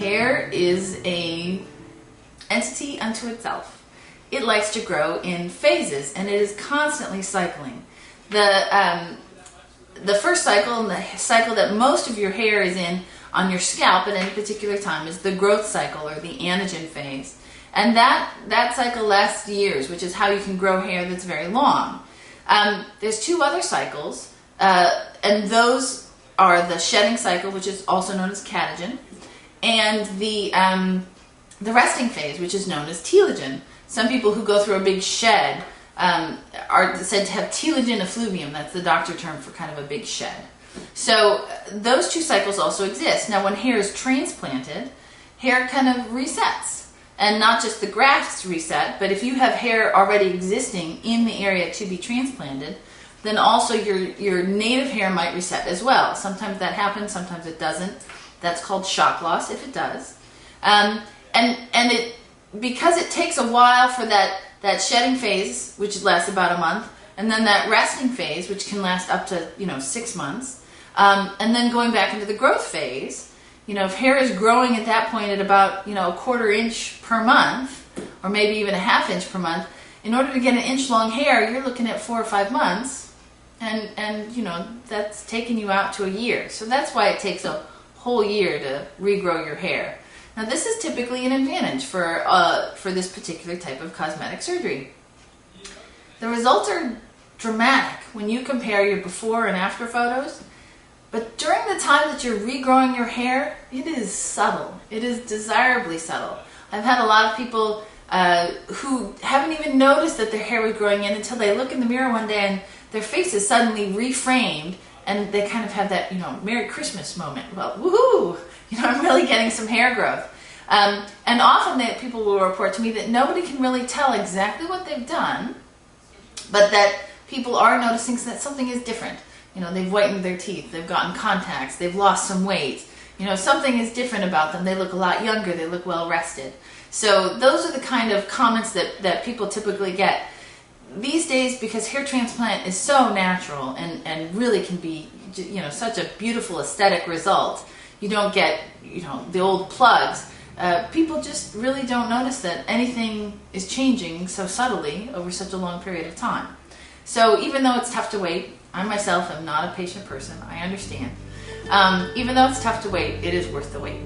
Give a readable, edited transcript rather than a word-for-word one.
Hair is a entity unto itself. It likes to grow in phases, and it is constantly cycling. The first cycle, and the cycle that most of your hair is in on your scalp at any particular time, is the growth cycle, or the anagen phase. And that cycle lasts years, which is how you can grow hair that's very long. There's two other cycles, and those are the shedding cycle, which is also known as catagen, and the resting phase, which is known as telogen. Some people who go through a big shed are said to have telogen effluvium. That's the doctor term for kind of a big shed. So those two cycles also exist. Now, when hair is transplanted, hair kind of resets. And not just the grafts reset, but if you have hair already existing in the area to be transplanted, then also your native hair might reset as well. Sometimes that happens, sometimes it doesn't. That's called shock loss if it does. And it, because it takes a while for that shedding phase, which lasts about a month, and then that resting phase, which can last up to 6 months, and then going back into the growth phase. If hair is growing at that point at about a quarter inch per month, or maybe even a half inch per month, in order to get an inch long hair, you're looking at 4 or 5 months, and that's taking you out to a year. So that's why it takes a whole year to regrow your hair. Now, this is typically an advantage for this particular type of cosmetic surgery. The results are dramatic when you compare your before and after photos. But during the time that you're regrowing your hair, it is subtle. It is desirably subtle. I've had a lot of people who haven't even noticed that their hair was growing in until they look in the mirror one day and their face is suddenly reframed, and they kind of have that, Merry Christmas moment. Well, woohoo! I'm really getting some hair growth. And often people will report to me that nobody can really tell exactly what they've done, but that people are noticing that something is different. They've whitened their teeth, they've gotten contacts, they've lost some weight. Something is different about them. They look a lot younger, they look well rested. So those are the kind of comments that people typically get. These days, because hair transplant is so natural and really can be, such a beautiful aesthetic result, you don't get, the old plugs. People just really don't notice that anything is changing so subtly over such a long period of time. So even though it's tough to wait, I myself am not a patient person, I understand. Even though it's tough to wait, it is worth the wait.